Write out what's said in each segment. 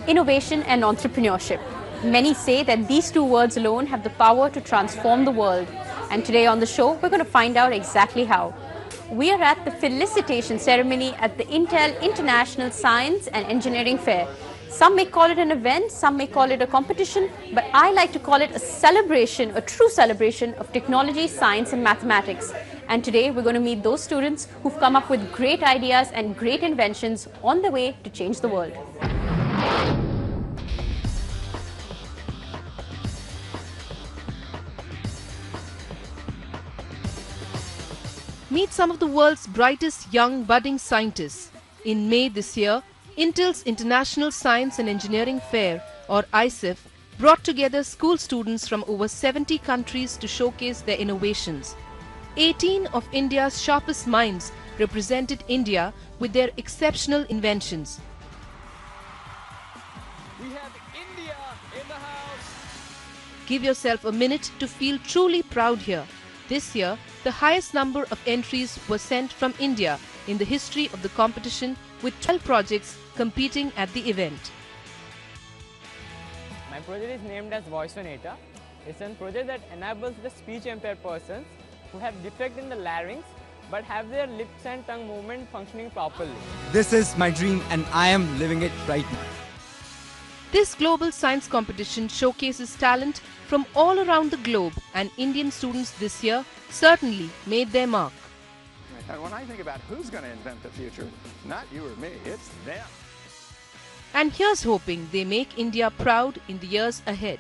Innovation and entrepreneurship. Many say that these two words alone have the power to transform the world. And today on the show, we're going to find out exactly how. We are at the felicitation ceremony at the Intel International Science and Engineering Fair. Some may call it an event, some may call it a competition, but I like to call it a celebration, a true celebration of technology, science and mathematics. And today we're going to meet those students who've come up with great ideas and great inventions on the way to change the world. Meet some of the world's brightest young budding scientists. In May this year, Intel's International Science and Engineering Fair, or ISEF, brought together school students from over 70 countries to showcase their innovations. 18 of India's sharpest minds represented India with their exceptional inventions. We have India in the house. Give yourself a minute to feel truly proud here. This year, the highest number of entries were sent from India in the history of the competition, with 12 projects competing at the event. My project is named as Voice Donator. It's a project that enables the speech impaired persons who have defect in the larynx but have their lips and tongue movement functioning properly. This is my dream and I am living it right now. This global science competition showcases talent from all around the globe, and Indian students this year certainly made their mark. And when I think about who's going to invent the future, not you or me, it's them. And here's hoping they make India proud in the years ahead.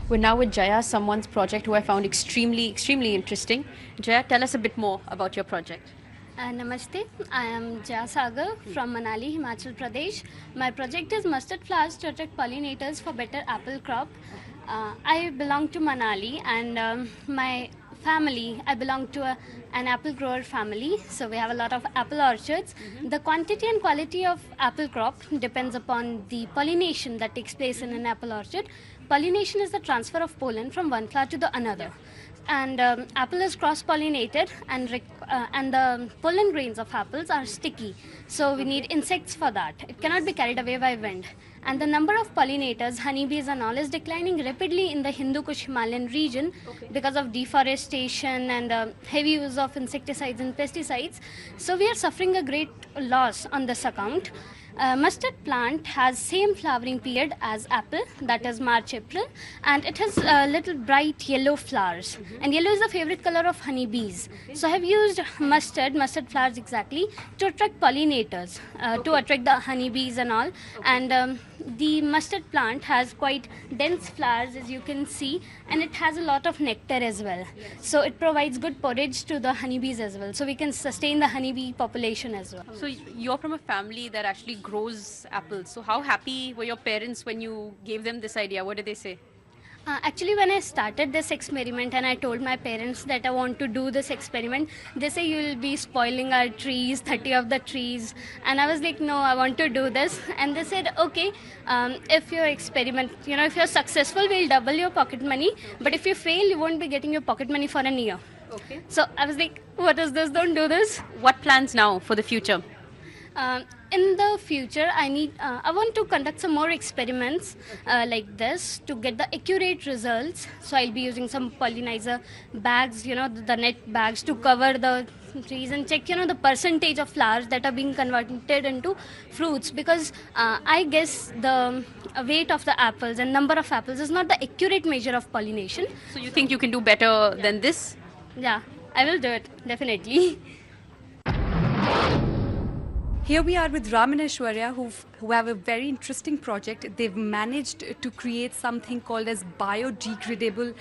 We're now with Jaya, someone's project who I found extremely interesting. Jaya, tell us a bit more about your project. Namaste, I am Jaya Sagar from Manali, Himachal Pradesh. My project is mustard flowers to attract pollinators for better apple crop. I belong to Manali and my family, I belong to an apple grower family, so we have a lot of apple orchards. The quantity and quality of apple crop depends upon the pollination that takes place in an apple orchard. Pollination is the transfer of pollen from one flower to the another. And apple is cross-pollinated and the pollen grains of apples are sticky. So we need insects for that. It cannot be carried away by wind. And the number of pollinators, honeybees and all, is declining rapidly in the Hindu Kush Himalayan region because of deforestation and heavy use of insecticides and pesticides. So we are suffering a great loss on this account. Mustard plant has same flowering period as apple, that is March-April, and it has little bright yellow flowers. And yellow is the favorite color of honeybees. So I have used mustard flowers exactly to attract pollinators, to attract the honeybees and all. And the mustard plant has quite dense flowers, as you can see, and it has a lot of nectar as well. So it provides good porridge to the honeybees as well. So we can sustain the honeybee population as well. So you're from a family that actually grows apples. So how happy were your parents when you gave them this idea? What did they say? Actually, when I started this experiment and I told my parents that I want to do this experiment, they say you will be spoiling our trees, 30 of the trees. And I was like, no, I want to do this. And they said, okay, if your experiment, if you're successful, we'll double your pocket money. But if you fail, you won't be getting your pocket money for a year. Okay. So I was like, what is this? Don't do this. What plans now for the future? In the future, I want to conduct some more experiments like this to get the accurate results. So I'll be using some pollinizer bags, the net bags, to cover the trees and check, the percentage of flowers that are being converted into fruits. Because I guess the weight of the apples and number of apples is not the accurate measure of pollination. So you think you can do better than this? Yeah, I will do it, definitely. Here we are with Ram and Aishwarya, who have a very interesting project. They've managed to create something called as biodegradable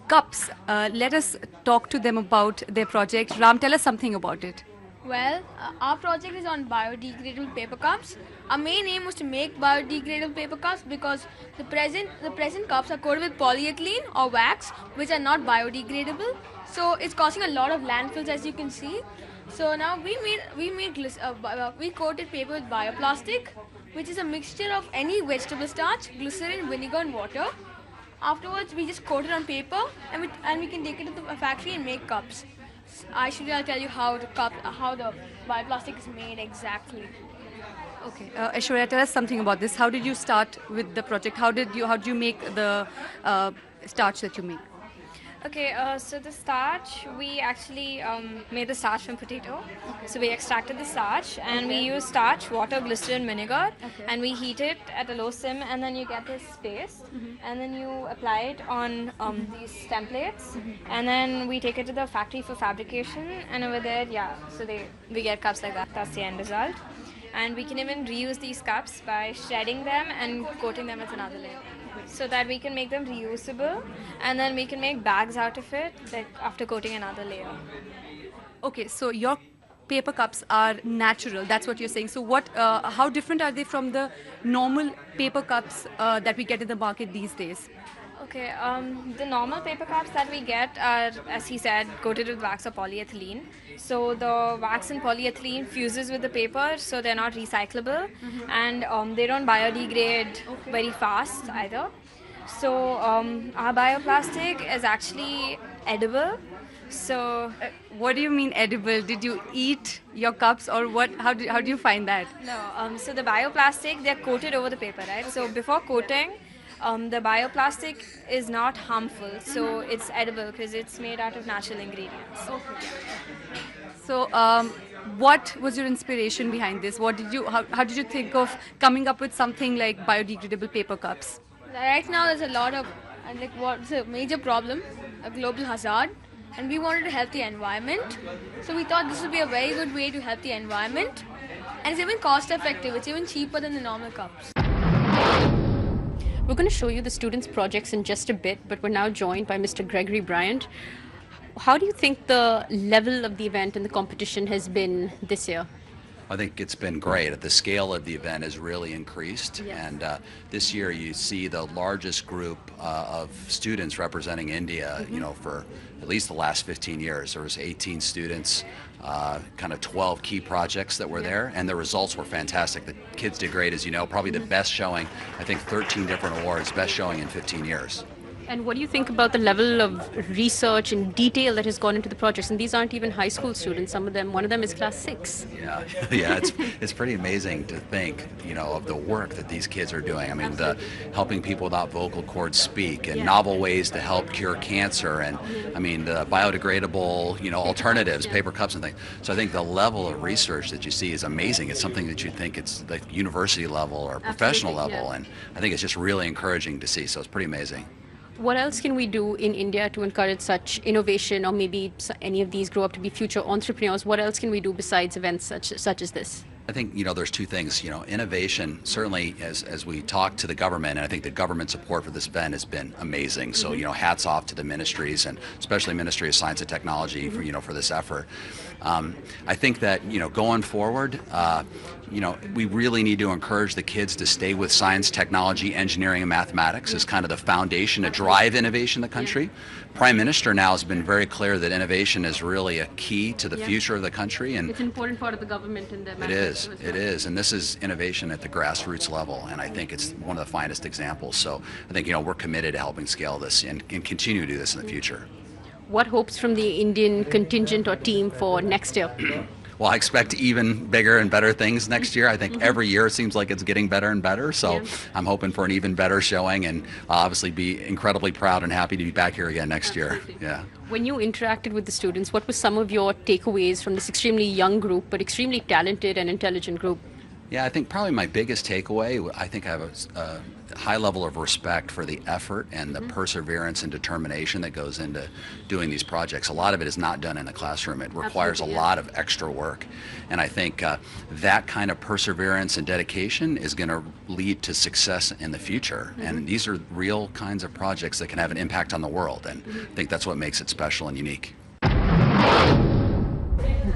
cups. Let us talk to them about their project. Ram, tell us something about it. Well, our project is on biodegradable paper cups. Our main aim was to make biodegradable paper cups because the present cups are coated with polyethylene or wax, which are not biodegradable. So it's causing a lot of landfills, as you can see. So now we coated paper with bioplastic, which is a mixture of any vegetable starch, glycerin, vinegar and water. Afterwards, we just coat it on paper and we can take it to the factory and make cups. I'll tell you how the bioplastic is made exactly. Okay, Aishwarya, tell us something about this. How did you start with the project? How did you make the starch that you make? Okay, so the starch, we actually made the starch from potato. So we extracted the starch and we use starch, water, glycerin, vinegar, and we heat it at a low sim, and then you get this paste, and then you apply it on these templates, and then we take it to the factory for fabrication, and over there, we get cups like that. That's the end result. And we can even reuse these cups by shredding them and coating them with another layer, so that we can make them reusable, and then we can make bags out of it, like after coating another layer. Okay, so your paper cups are natural. That's what you're saying. So how different are they from the normal paper cups that we get in the market these days? Okay, the normal paper cups that we get are, as he said, coated with wax or polyethylene. So the wax and polyethylene fuses with the paper, so they're not recyclable, and they don't biodegrade very fast either. So our bioplastic is actually edible. So what do you mean edible? Did you eat your cups, or what? How do you find that? No, so the bioplastic, they're coated over the paper, right? So before coating, the bioplastic is not harmful, so it's edible because it's made out of natural ingredients. So, what was your inspiration behind this? How did you think of coming up with something like biodegradable paper cups? Right now, there's a lot of what's a major problem, a global hazard, and we wanted to help the environment. So we thought this would be a very good way to help the environment, and it's even cost effective. It's even cheaper than the normal cups. We're going to show you the students' projects in just a bit, but we're now joined by Mr. Gregory Bryant. How do you think the level of the event and the competition has been this year? I think it's been great. The scale of the event has really increased, and this year you see the largest group of students representing India, for at least the last 15 years. There was 18 students, kind of 12 key projects that were there, and the results were fantastic. The kids did great, as you know, probably the best showing, I think 13 different awards, best showing in 15 years. And what do you think about the level of research and detail that has gone into the projects? And these aren't even high school students. One of them is class 6. Yeah, it's pretty amazing to think, of the work that these kids are doing. I mean, helping people without vocal cords speak, and novel ways to help cure cancer, and I mean, the biodegradable, alternatives, paper cups and things. So I think the level of research that you see is amazing. It's something that you'd think it's like university level or professional level, and I think it's just really encouraging to see. So it's pretty amazing. What else can we do in India to encourage such innovation, or maybe any of these grow up to be future entrepreneurs? What else can we do besides events such as this? I think, there's two things. Innovation, certainly as we talk to the government, and I think the government support for this event has been amazing. So, hats off to the ministries, and especially Ministry of Science and Technology for this effort. I think that, going forward, we really need to encourage the kids to stay with science, technology, engineering, and mathematics as kind of the foundation to drive innovation in the country. Prime Minister now has been very clear that innovation is really a key to the future of the country, and it's an important part of the government in their It is, and this is innovation at the grassroots level, and I think it's one of the finest examples. So I think we're committed to helping scale this and continue to do this in the future. What hopes from the Indian contingent or team for next year? Well, I expect even bigger and better things next year. I think every year it seems like it's getting better and better. So I'm hoping for an even better showing, and I'll obviously be incredibly proud and happy to be back here again next year. Yeah. When you interacted with the students, what were some of your takeaways from this extremely young group, but extremely talented and intelligent group? Yeah, I think probably my biggest takeaway, I think I have a high level of respect for the effort and the perseverance and determination that goes into doing these projects. A lot of it is not done in the classroom. It requires a lot of extra work. And I think that kind of perseverance and dedication is going to lead to success in the future. And these are real kinds of projects that can have an impact on the world. And I think that's what makes it special and unique.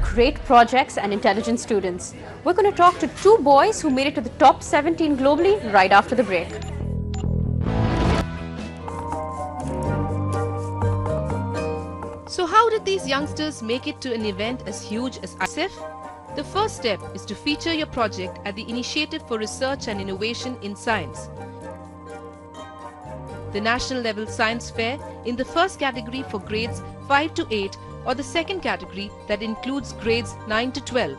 Great projects and intelligent students. We're going to talk to two boys who made it to the top 17 globally right after the break. So how did these youngsters make it to an event as huge as ISEF? The first step is to feature your project at the Initiative for Research and Innovation in Science, the national level science fair in the first category for grades 5 to 8, or the second category that includes grades 9 to 12.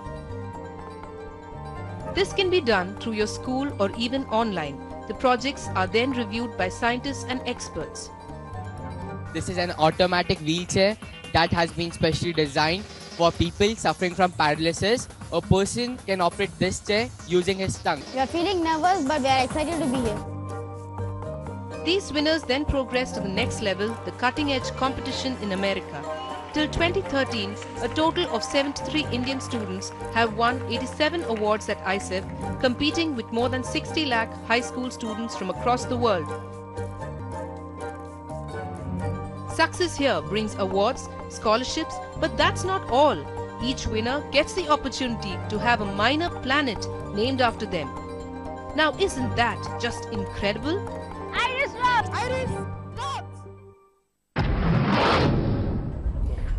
This can be done through your school or even online. The projects are then reviewed by scientists and experts. This is an automatic wheelchair that has been specially designed for people suffering from paralysis. A person can operate this chair using his tongue. We are feeling nervous, but we are excited to be here. These winners then progress to the next level, the cutting-edge competition in America. Till 2013, a total of 73 Indian students have won 87 awards at ISEF, competing with more than 60 lakh high school students from across the world. Success here brings awards, scholarships, but that's not all. Each winner gets the opportunity to have a minor planet named after them. Now, isn't that just incredible? Iris rocks! Iris rocks!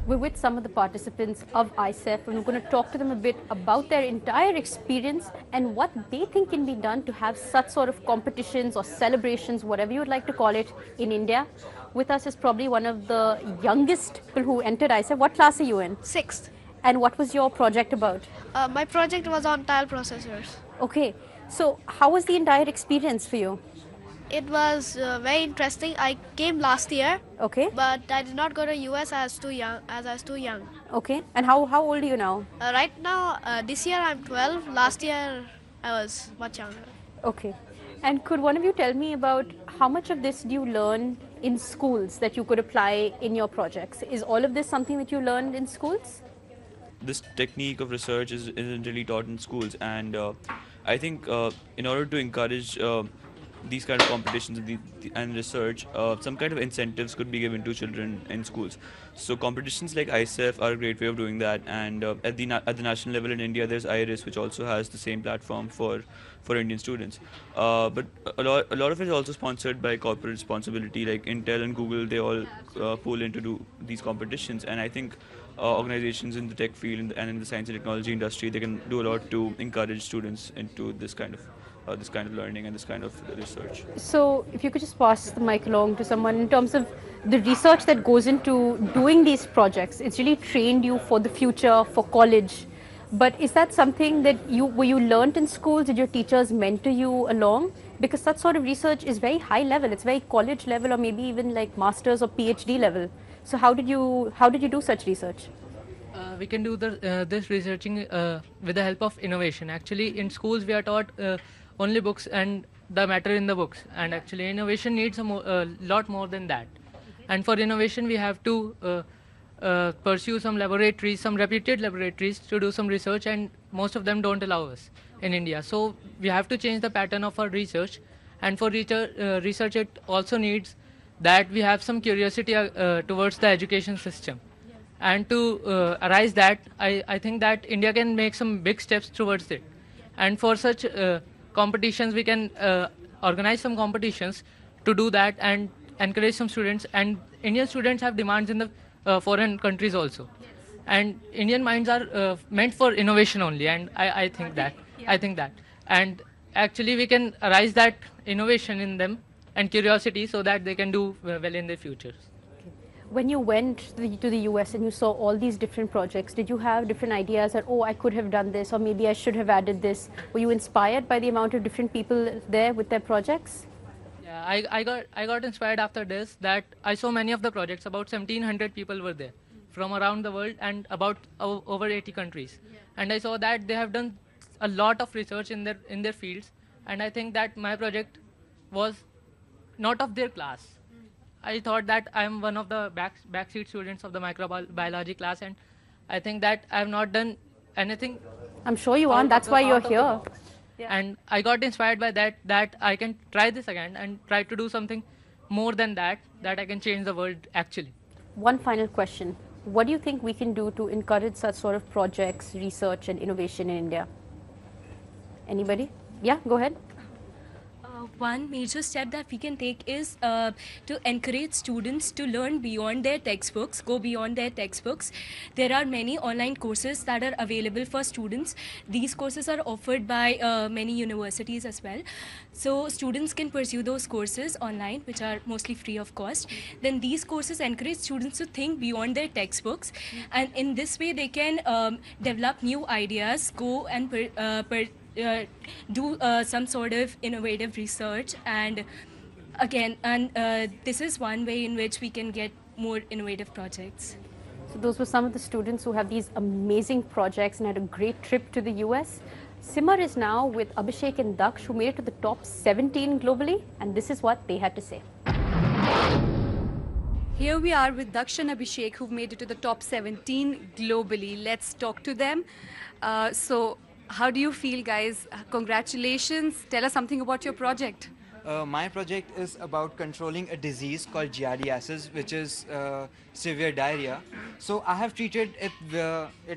We're with some of the participants of ISEF, and we're going to talk to them a bit about their entire experience and what they think can be done to have such sort of competitions or celebrations, whatever you would like to call it, in India. With us is probably one of the youngest people who entered ISEF. What class are you in? 6th. And what was your project about? My project was on tile processors. Okay, so how was the entire experience for you? It was very interesting. I came last year. Okay. But I did not go to US as I was too young. Okay. And how old are you now? Right now, this year I'm 12. Last year I was much younger. Okay. And could one of you tell me about how much of this do you learn in schools that you could apply in your projects? Is all of this something that you learned in schools? This technique of research isn't really taught in schools, and I think in order to encourage these kind of competitions and research, some kind of incentives could be given to children in schools. So competitions like ISEF are a great way of doing that, and at the national level in India there's IRIS, which also has the same platform for Indian students. But a lot of it is also sponsored by corporate responsibility, like Intel and Google. They all pool into do these competitions, and I think organizations in the tech field and in the science and technology industry, they can do a lot to encourage students into this kind of learning and this kind of research. So if you could just pass the mic along to someone in terms of the research that goes into doing these projects. It's really trained you for the future, for college. But is that something that you learned in school? Did your teachers mentor you along? Because such sort of research is very high level. It's very college level, or maybe even like master's or PhD level. So how did you do such research? We can do this researching with the help of innovation. Actually, in schools we are taught only books and the matter in the books, and actually innovation needs a lot more than that. And for innovation we have to pursue some laboratories, some reputed laboratories, to do some research, and most of them don't allow us in India. So we have to change the pattern of our research, and for research it also needs that we have some curiosity towards the education system. And to arise that, I think that India can make some big steps towards it. And for such competitions, we can organize some competitions to do that and encourage some students. And Indian students have demands in the foreign countries also. And Indian minds are meant for innovation only, and I think that. And actually we can arise that innovation in them and curiosity so that they can do well in their futures. When you went to the US and you saw all these different projects, did you have different ideas that, oh, I could have done this, or maybe I should have added this? Were you inspired by the amount of different people there with their projects? Yeah, I got inspired after this, that I saw many of the projects. About 1,700 people were there from around the world and about over 80 countries. And I saw that they have done a lot of research in their fields, and I think that my project was not of their class. I thought that I am one of the backseat students of the microbiology class, and I think that I have not done anything. I'm sure you aren't. That's why you're here. Yeah. And I got inspired by that I can try this again and try to do something more than that I can change the world actually. One final question. What do you think we can do to encourage such sort of projects, research and innovation in India? Anybody? Yeah, go ahead. One major step that we can take is to encourage students to learn beyond their textbooks, go beyond their textbooks. There are many online courses that are available for students. These courses are offered by many universities as well. So students can pursue those courses online, which are mostly free of cost. Then these courses encourage students to think beyond their textbooks. And in this way, they can develop new ideas, go and do some sort of innovative research, and again, this is one way in which we can get more innovative projects. So those were some of the students who have these amazing projects and had a great trip to the US. Simar is now with Abhishek and Daksh, who made it to the top 17 globally, and this is what they had to say. Here we are with Daksh and Abhishek, who've made it to the top 17 globally. Let's talk to them. So how do you feel, guys? Congratulations. Tell us something about your project. My project is about controlling a disease called giardiasis, which is severe diarrhea. So I have treated it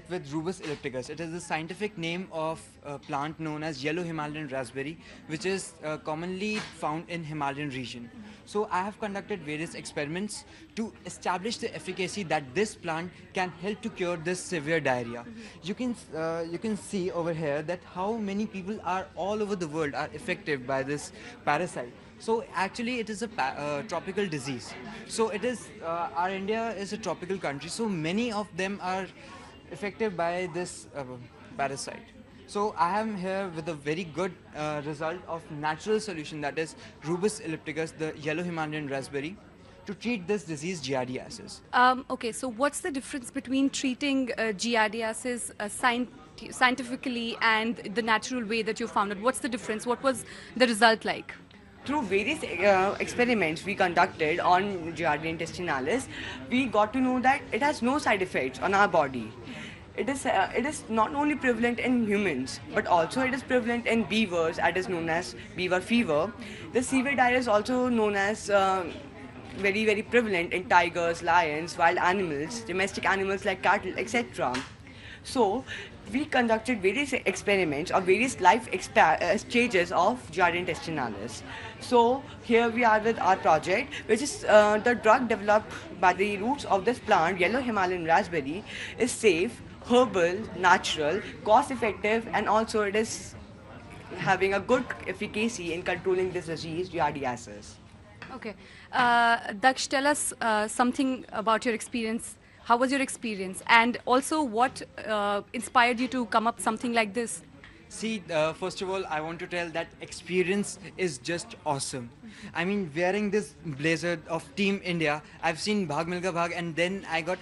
with Rubus ellipticus. It is the scientific name of a plant known as yellow Himalayan raspberry, which is commonly found in Himalayan region. So I have conducted various experiments to establish the efficacy that this plant can help to cure this severe diarrhea. You can see over here that how many people are all over the world are affected by this parasite. So actually it is a tropical disease. So it is, our India is a tropical country, so many of them are affected by this parasite. So I am here with a very good result of natural solution, that is Rubus ellipticus, the yellow Himalayan raspberry, to treat this disease giardiasis. Okay, so what's the difference between treating giardiasis scientifically and the natural way that you found it? What's the difference? What was the result like? Through various experiments we conducted on Giardia intestinalis, we got to know that it has no side effects on our body. It is not only prevalent in humans, but also it is prevalent in beavers, that is known as beaver fever. The severe diarrhea is also known as very, very prevalent in tigers, lions, wild animals, domestic animals like cattle, etc. So we conducted various experiments of various life stages of Giardia intestinalis. So here we are with our project, which is the drug developed by the roots of this plant, yellow Himalayan raspberry, is safe, herbal, natural, cost effective, and also it is having a good efficacy in controlling this disease, giardiasis. Okay. Daksh, tell us something about your experience. How was your experience? And also what inspired you to come up something like this? See, first of all, I want to tell that experience is just awesome. I mean, wearing this blazer of Team India, I've seen Bhag Milkha Bhag, and then I got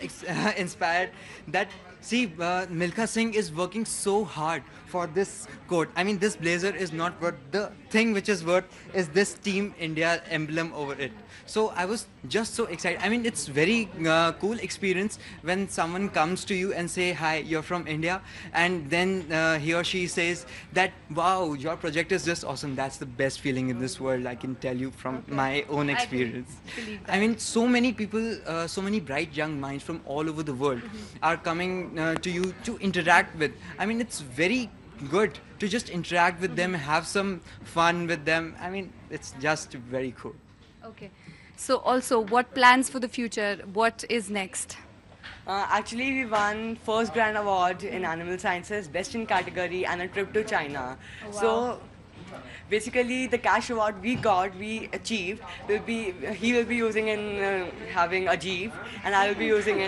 inspired that, see, Milkha Singh is working so hard for this coat. I mean, this blazer is not worth, the thing which is worth is this Team India emblem over it. So I was just so excited. I mean, it's very cool experience when someone comes to you and say, hi, you're from India. And then he or she says that, wow, your project is just awesome. That's the best feeling in this world, I can tell you from my own experience. I mean, so many people, so many bright young minds from all over the world are coming to you to interact with. I mean, it's very good to just interact with them, have some fun with them. I mean, it's just very cool. Okay. So also, what plans for the future? What is next? Actually, we won first grand award in animal sciences, best in category, and a trip to China. Oh, wow. So basically, the cash award we achieved will be, he will be using in having a jeep, and I will be using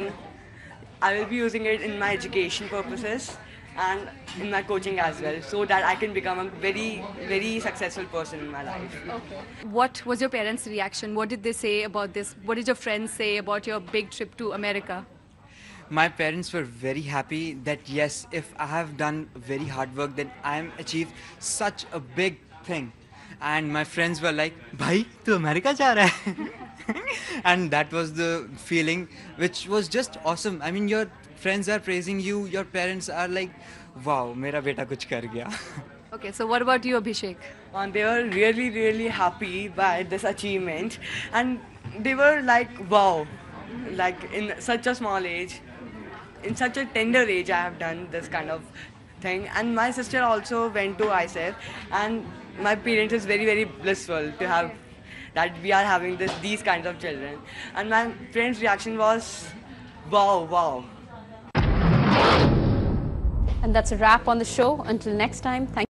it in my education purposes and in my coaching as well, so that I can become a very, very successful person in my life. Okay. What was your parents' reaction? What did they say about this? What did your friends say about your big trip to America? My parents were very happy that yes, if I have done very hard work, then I am achieved such a big thing. And my friends were like, "Bhai, tu America ja raha hai?" And that was the feeling, which was just awesome. I mean, your friends are praising you, your parents are like, wow, mera beta kuch kar gaya. Okay, so what about you, Abhishek? They were really, really happy by this achievement, and they were like, wow, like in such a small age, in such a tender age, I have done this kind of thing. And my sister also went to ISEF, and my parents is very, very blissful to have that we are having these kinds of children. And my friend's reaction was, wow, wow. And that's a wrap on the show. Until next time, thank you.